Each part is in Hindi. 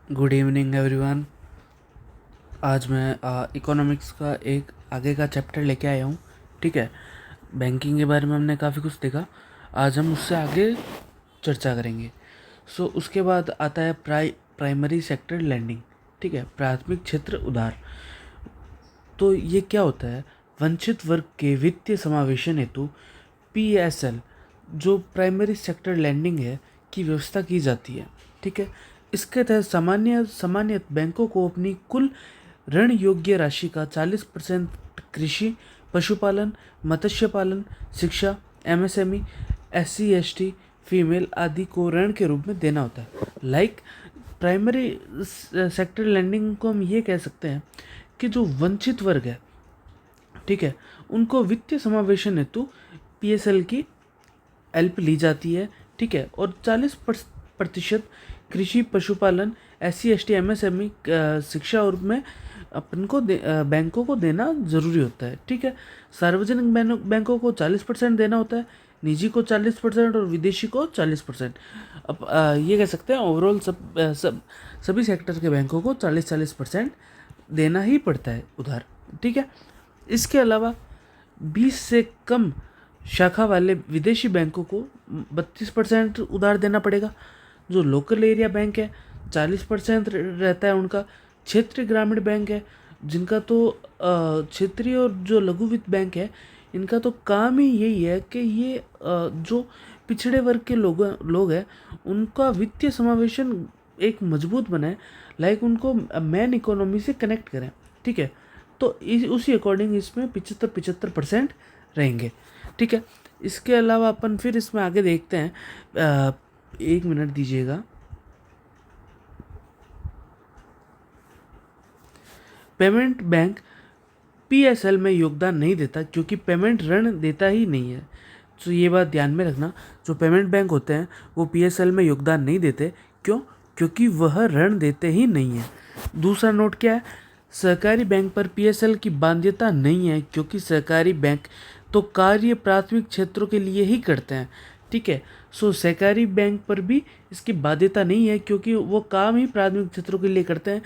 Good evening everyone. आज मैं इकोनॉमिक्स का एक आगे का चैप्टर लेके आया हूँ। ठीक है, बैंकिंग के बारे में हमने काफ़ी कुछ देखा, आज हम उससे आगे चर्चा करेंगे। उसके बाद आता है प्राइमरी सेक्टर लैंडिंग। ठीक है, प्राथमिक क्षेत्र उधार। तो ये क्या होता है? वंचित वर्ग के वित्तीय समावेशन हेतु PSL जो प्राइमरी सेक्टर लैंडिंग है की व्यवस्था की जाती है। ठीक है, इसके तहत सामान्य बैंकों को अपनी कुल ऋण योग्य राशि का 40% कृषि, पशुपालन, मत्स्य पालन, शिक्षा, MSME, SC ST, फीमेल आदि को ऋण के रूप में देना होता है। प्राइमरी सेक्टर लैंडिंग को हम ये कह सकते हैं कि जो वंचित वर्ग है, ठीक है, उनको वित्तीय समावेशन हेतु PSL की हेल्प ली जाती है। ठीक है, और 40% कृषि, पशुपालन, SC ST, MSME, शिक्षा और में अपन को बैंकों को देना ज़रूरी होता है। ठीक है, सार्वजनिक बैंकों को 40% देना होता है, निजी को 40% और विदेशी को 40%। अब ये कह सकते हैं ओवरऑल सभी सेक्टर के बैंकों को 40% देना ही पड़ता है उधार। ठीक है, इसके अलावा 20 से कम शाखा वाले विदेशी बैंकों को 32% उधार देना पड़ेगा। जो लोकल एरिया बैंक है 40% रहता है उनका। क्षेत्रीय ग्रामीण बैंक है जिनका तो क्षेत्रीय और जो लघु वित्त बैंक है इनका तो काम ही यही है कि ये जो पिछड़े वर्ग के लोग हैं उनका वित्तीय समावेशन एक मजबूत बनाए, उनको मेन इकोनॉमी से कनेक्ट करें। ठीक है, तो उसी अकॉर्डिंग इसमें 75% रहेंगे। ठीक है, इसके अलावा अपन फिर इसमें आगे देखते हैं। 1 मिनट दीजिएगा। पेमेंट बैंक PSL में योगदान नहीं देता क्योंकि पेमेंट ऋण देता ही नहीं है। तो ये बात ध्यान में रखना, जो पेमेंट बैंक होते हैं वो PSL में योगदान नहीं देते। क्यों? क्योंकि वह ऋण देते ही नहीं है। दूसरा नोट क्या है? सहकारी बैंक पर PSL की बाध्यता नहीं है क्योंकि सहकारी बैंक तो कार्य प्राथमिक क्षेत्रों के लिए ही करते हैं। ठीक है, सहकारी बैंक पर भी इसकी बाध्यता नहीं है क्योंकि वो काम ही प्राथमिक क्षेत्रों के लिए करते हैं।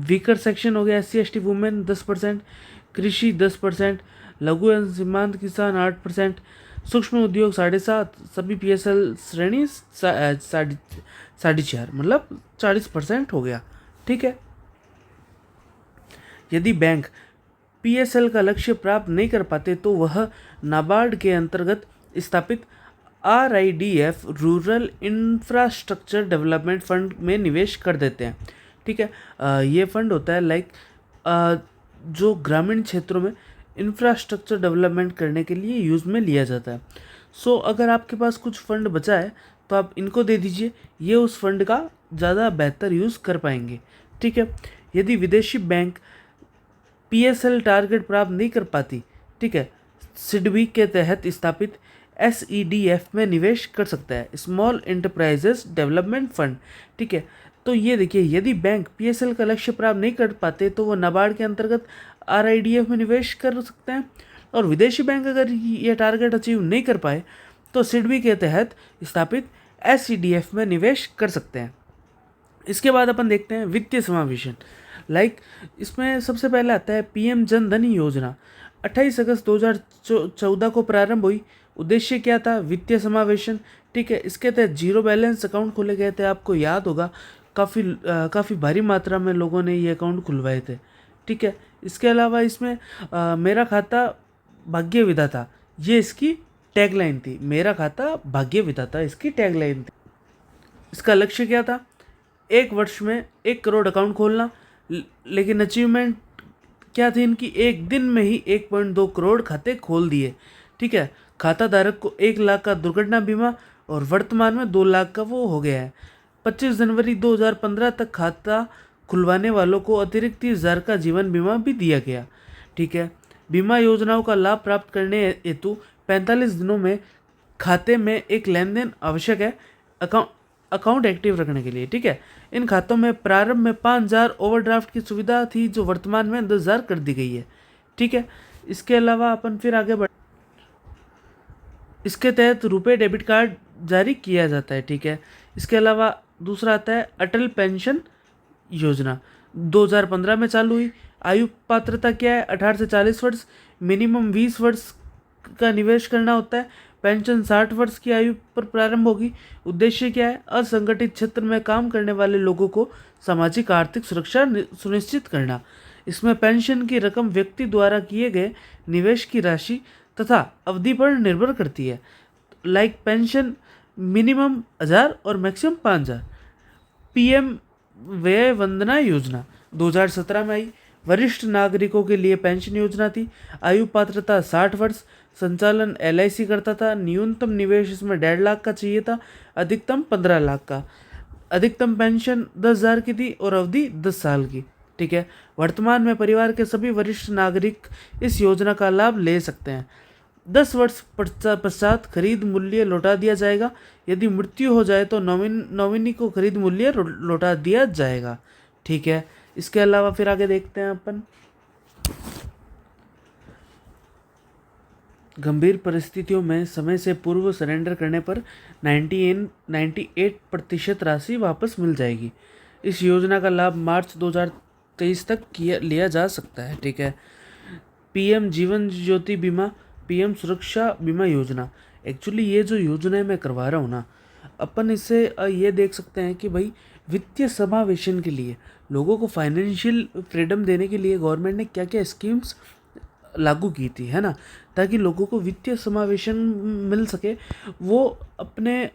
वीकर सेक्शन हो गया SC ST वुमेन 10%, कृषि 10%, लघु एवं सीमांत किसान 8%, सूक्ष्म उद्योग 7.5%, सभी PSL श्रेणी 4.5%, मतलब 40% हो गया। ठीक है, यदि बैंक PSL का लक्ष्य प्राप्त नहीं कर पाते तो वह नाबार्ड के अंतर्गत स्थापित RIDF rural infrastructure development fund में निवेश कर देते हैं। ठीक है, ये फंड होता है जो ग्रामीण क्षेत्रों में इंफ्रास्ट्रक्चर डेवलपमेंट करने के लिए यूज़ में लिया जाता है। अगर आपके पास कुछ फंड बचा है तो आप इनको दे दीजिए, ये उस फंड का ज़्यादा बेहतर यूज़ कर पाएंगे। ठीक है, यदि विदेशी बैंक PSL टारगेट प्राप्त नहीं कर पाती, ठीक है, सिडबी के तहत स्थापित SEDF में निवेश कर सकता है, स्मॉल एंटरप्राइजेस डेवलपमेंट फंड। ठीक है, तो ये देखिए, यदि बैंक PSL का लक्ष्य प्राप्त नहीं कर पाते तो वो नाबार्ड के अंतर्गत RIDF में निवेश कर सकते हैं, और विदेशी बैंक अगर ये टारगेट अचीव नहीं कर पाए तो सिडबी के तहत स्थापित SEDF में निवेश कर सकते हैं। इसके बाद अपन देखते हैं वित्तीय समावेशन। इसमें सबसे पहले आता है PM जन धन योजना। 28 अगस्त 2014 को प्रारंभ हुई। उद्देश्य क्या था? वित्तीय समावेशन। ठीक है, इसके तहत जीरो बैलेंस अकाउंट खोले गए थे। आपको याद होगा काफ़ी भारी मात्रा में लोगों ने ये अकाउंट खुलवाए थे। ठीक है, इसके अलावा इसमें मेरा खाता भाग्य विधाता, ये इसकी टैगलाइन थी। मेरा खाता भाग्य विधाता इसकी टैगलाइन थी। इसका लक्ष्य क्या था? 1 वर्ष में 1 करोड़ अकाउंट खोलना, लेकिन अचीवमेंट क्या थी इनकी? 1 दिन में ही 1.2 करोड़ खाते खोल दिए। ठीक है, खाता धारक को 1 लाख का दुर्घटना बीमा और वर्तमान में 2 लाख का वो हो गया है। 25 जनवरी 2015 तक खाता खुलवाने वालों को अतिरिक्त 30,000 का जीवन बीमा भी दिया गया। ठीक है, बीमा योजनाओं का लाभ प्राप्त करने हेतु 45 दिनों में खाते में एक लेन देन आवश्यक है अकाउंट एक्टिव रखने के लिए। ठीक है, इन खातों में प्रारंभ में 5,000 ओवरड्राफ्ट की सुविधा थी जो वर्तमान में 10,000 कर दी गई है। ठीक है, इसके अलावा अपन फिर आगे बढ़, इसके तहत रुपए डेबिट कार्ड जारी किया जाता है। ठीक है, इसके अलावा दूसरा आता है अटल पेंशन योजना 2015 में चालू हुई। आयु पात्रता क्या है? 18 से 40 वर्ष। मिनिमम 20 वर्ष का निवेश करना होता है। पेंशन 60 वर्ष की आयु पर प्रारंभ होगी। उद्देश्य क्या है? असंगठित क्षेत्र में काम करने वाले लोगों को सामाजिक आर्थिक सुरक्षा सुनिश्चित करना। इसमें पेंशन की रकम व्यक्ति द्वारा किए गए निवेश की राशि तथा अवधि पर निर्भर करती है। लाइक पेंशन मिनिमम 1000 और मैक्सिमम 5000। पीएम व्यय वंदना योजना 2017 में आई। वरिष्ठ नागरिकों के लिए पेंशन योजना थी। आयु पात्रता 60 वर्ष। संचालन एलआईसी करता था। न्यूनतम निवेश इसमें 1.5 लाख का चाहिए था, अधिकतम 15 लाख का। अधिकतम पेंशन 10,000 की थी और अवधि 10 साल की। ठीक है। वर्तमान में परिवार के सभी वरिष्ठ नागरिक इस योजना का लाभ ले सकते हैं। 10 वर्ष पश्चात खरीद मूल्य लौटा दिया जाएगा। यदि मृत्यु हो जाए तो नॉमिनी को खरीद मूल्य लौटा दिया जाएगा। ठीक है। इसके अलावा फिर आगे देखते हैं अपन, गंभीर परिस्थितियों में समय से पूर्व सरेंडर करने पर 98% राशि वापस मिल जाएगी। इस योजना का लाभ मार्च 2023 तक लिया जा सकता है। ठीक है। पीएम जीवन ज्योति बीमा, पीएम सुरक्षा बीमा योजना। एक्चुअली ये जो योजना है मैं करवा रहा हूँ ना, अपन इससे ये देख सकते हैं कि भाई वित्तीय समावेशन के लिए, लोगों को फाइनेंशियल फ्रीडम देने के लिए गवर्नमेंट ने क्या क्या स्कीम्स लागू की थी, है ना, ताकि लोगों को वित्तीय समावेशन मिल सके। वो अपने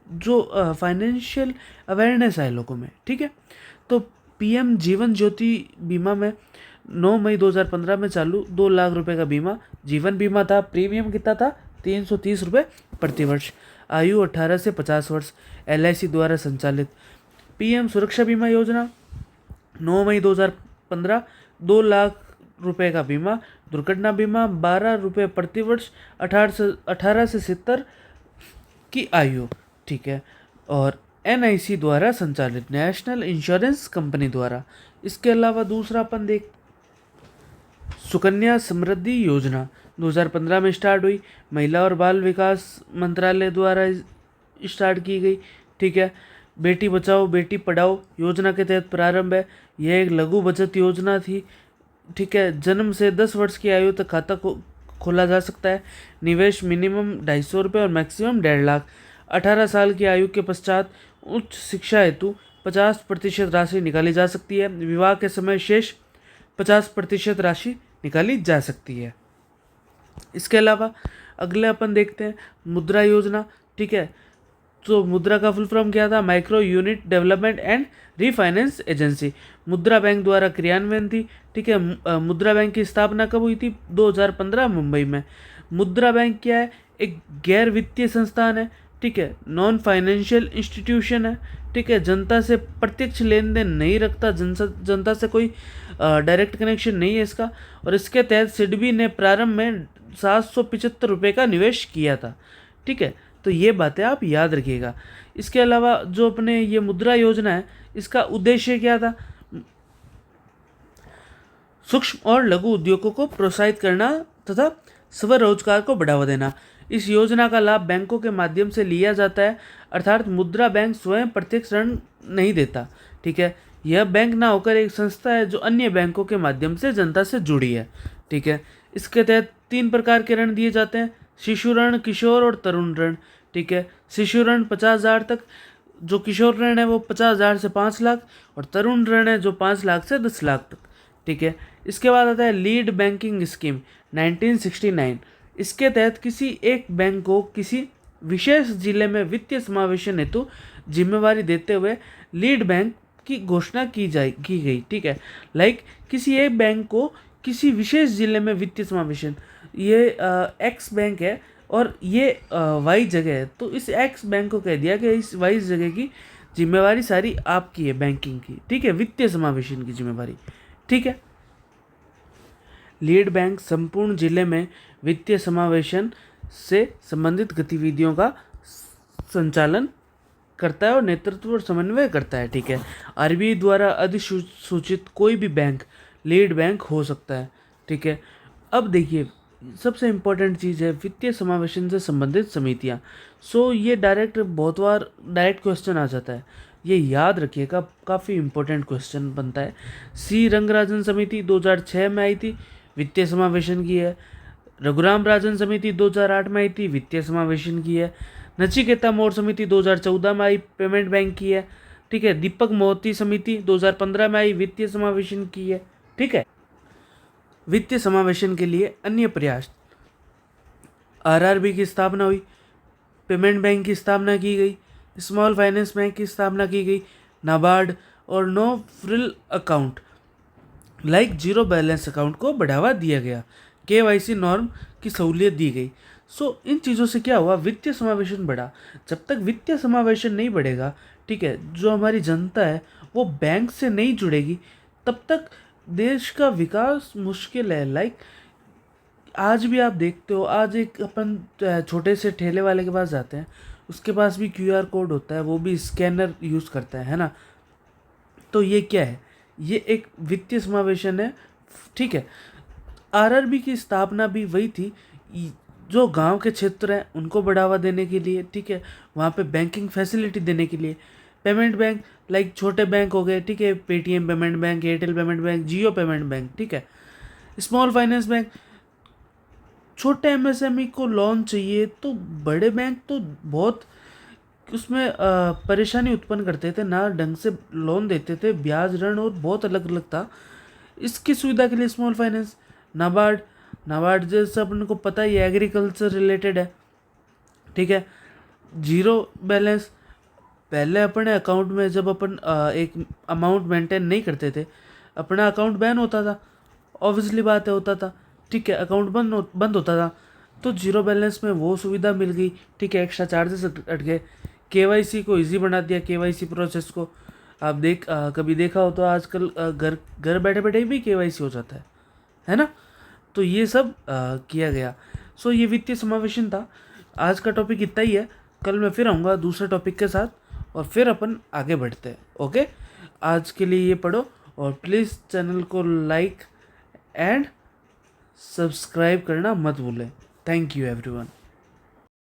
जो फाइनेंशियल अवेयरनेस है लोगों में। ठीक है। तो पीएम जीवन ज्योति बीमा में 9 मई 2015 में चालू 2 लाख रुपए का बीमा, जीवन बीमा था। प्रीमियम कितना था? 330 रुपये प्रति वर्ष। आयु 18 से 50 वर्ष। एलआईसी द्वारा संचालित। पीएम सुरक्षा बीमा योजना 9 मई 2015 2 लाख रुपए का बीमा। दुर्घटना बीमा 12 रुपये प्रति वर्ष। 18 से 70 की आयु। ठीक है। और एनआईसी द्वारा संचालित, नेशनल इंश्योरेंस कंपनी द्वारा। इसके अलावा दूसरा अपन देख, सुकन्या समृद्धि योजना 2015 में स्टार्ट हुई। महिला और बाल विकास मंत्रालय द्वारा स्टार्ट की गई। ठीक है। बेटी बचाओ बेटी पढ़ाओ योजना के तहत प्रारंभ है। यह एक लघु बचत योजना थी। ठीक है। जन्म से 10 वर्ष की आयु तक खाता खोला जा सकता है। निवेश मिनिमम 250 रुपये और मैक्सिमम 1.5 लाख। 18 साल की आयु के पश्चात उच्च शिक्षा हेतु 50% राशि निकाली जा सकती है। विवाह के समय शेष 50% राशि निकाली जा सकती है। इसके अलावा अगले अपन देखते हैं मुद्रा योजना। ठीक है। तो मुद्रा का फुल फॉर्म क्या था? Micro unit development and refinance agency. मुद्रा बैंक द्वारा क्रियान्वयन थी। ठीक है। मुद्रा बैंक की स्थापना कब हुई थी? 2015 मुंबई में। मुद्रा बैंक क्या है? एक गैर वित्तीय संस्थान है। ठीक है। नॉन फाइनेंशियल इंस्टीट्यूशन है। ठीक है। जनता से प्रत्यक्ष लेन देन नहीं रखता, जनता से कोई डायरेक्ट कनेक्शन नहीं है इसका। और इसके तहत सिडबी ने प्रारंभ में 775 रुपये का निवेश किया था। ठीक है। तो ये बातें आप याद रखिएगा। इसके अलावा जो अपने ये मुद्रा योजना है, इसका उद्देश्य क्या था? सूक्ष्म और लघु उद्योगों को प्रोत्साहित करना तथा स्वरोजगार को बढ़ावा देना। इस योजना का लाभ बैंकों के माध्यम से लिया जाता है, अर्थात मुद्रा बैंक स्वयं प्रत्यक्ष ऋण नहीं देता। ठीक है। यह बैंक ना होकर एक संस्था है जो अन्य बैंकों के माध्यम से जनता से जुड़ी है। ठीक है। इसके तहत 3 प्रकार के ऋण दिए जाते हैं, शिशु ऋण, किशोर और तरुण ऋण। ठीक है। शिशु ऋण 50,000 तक, जो किशोर ऋण है वो 50,000 से 5 लाख, और तरुण ऋण है जो 5 लाख से 10 लाख तक। ठीक है। इसके बाद आता है लीड बैंकिंग स्कीम 1969। इसके तहत किसी एक बैंक को किसी विशेष जिले में वित्तीय समावेशन हेतु जिम्मेवारी देते हुए लीड बैंक की घोषणा की गई। ठीक है। लाइक किसी एक बैंक को किसी विशेष जिले में वित्तीय समावेशन, ये एक्स बैंक है और ये वाई जगह है, तो इस एक्स बैंक को कह दिया कि इस वाई जगह की जिम्मेवारी सारी आपकी है बैंकिंग की। ठीक है। वित्तीय समावेशन की जिम्मेवारी। ठीक है। लीड बैंक संपूर्ण जिले में वित्तीय समावेशन से संबंधित गतिविधियों का संचालन करता है और नेतृत्व और समन्वय करता है। ठीक है। आरबीआई द्वारा अधिसूचित कोई भी बैंक लीड बैंक हो सकता है। ठीक है। अब देखिए सबसे इम्पोर्टेंट चीज़ है वित्तीय समावेशन से संबंधित समितियाँ। सो ये बहुत बार डायरेक्ट क्वेश्चन आ जाता है। ये याद रखिएगा, काफ़ी इंपॉर्टेंट क्वेश्चन बनता है। सी रंगराजन समिति 2006 में आई थी, वित्तीय समावेशन की है। रघुराम राजन समिति 2008 में आई थी, वित्तीय समावेशन की है। नचिकेता मोर समिति 2014 में आई, पेमेंट बैंक की है। ठीक है। दीपक मोती समिति 2015 में आई, वित्तीय समावेशन की है। ठीक है। वित्तीय समावेशन के लिए अन्य प्रयास, आरआरबी की स्थापना हुई, पेमेंट बैंक की स्थापना की गई, स्मॉल फाइनेंस बैंक की स्थापना की गई, नाबार्ड और no frill account like zero balance account को बढ़ावा दिया गया, केवाईसी नॉर्म की सहूलियत दी गई। इन चीज़ों से क्या हुआ, वित्तीय समावेशन बढ़ा। जब तक वित्तीय समावेशन नहीं बढ़ेगा, ठीक है, जो हमारी जनता है वो बैंक से नहीं जुड़ेगी, तब तक देश का विकास मुश्किल है। लाइक आज भी आप देखते हो, आज एक अपन छोटे से ठेले वाले के पास जाते हैं, उसके पास भी क्यूआर कोड होता है, वो भी स्कैनर यूज़ करता है ना। तो ये क्या है, ये एक वित्तीय समावेशन है। ठीक है। आरआरबी की स्थापना भी वही थी, जो गांव के क्षेत्र हैं उनको बढ़ावा देने के लिए। ठीक है। वहाँ पे बैंकिंग फैसिलिटी देने के लिए। पेमेंट बैंक लाइक छोटे बैंक हो गए, ठीक है, Paytm payment bank, Airtel payment bank, Jio payment bank. ठीक है। स्मॉल फाइनेंस बैंक, छोटे एमएसएमई को लोन चाहिए तो बड़े बैंक तो बहुत उसमें परेशानी उत्पन्न करते थे, ना ढंग से लोन देते थे, ब्याज ऋण और बहुत अलग अलग था। इसकी सुविधा के लिए स्मॉल फाइनेंस, नाबार्ड, नाबार्ड जैसे अपन को पता ही एग्रीकल्चर रिलेटेड है। ठीक है। जीरो बैलेंस, पहले अपने अकाउंट में जब अपन एक अमाउंट मेंटेन नहीं करते थे, अपना अकाउंट बैन होता था, ऑब्वियसली बात है, होता था। ठीक है। अकाउंट बंद होता था, तो जीरो बैलेंस में वो सुविधा मिल गई। ठीक है। एक्स्ट्रा चार्जेस हट गए, केवाईसी को इजी बना दिया, केवाईसी प्रोसेस को। आप कभी देखा हो तो आजकल घर घर बैठे बैठे भी केवाईसी हो जाता है ना। तो ये सब किया गया। ये वित्तीय समावेशन था। आज का टॉपिक इतना ही है, कल मैं फिर आऊँगा दूसरे टॉपिक के साथ और फिर अपन आगे बढ़ते हैं। ओके, आज के लिए ये पढ़ो और प्लीज़ चैनल को लाइक एंड सब्सक्राइब करना मत भूलें। Thank you everyone.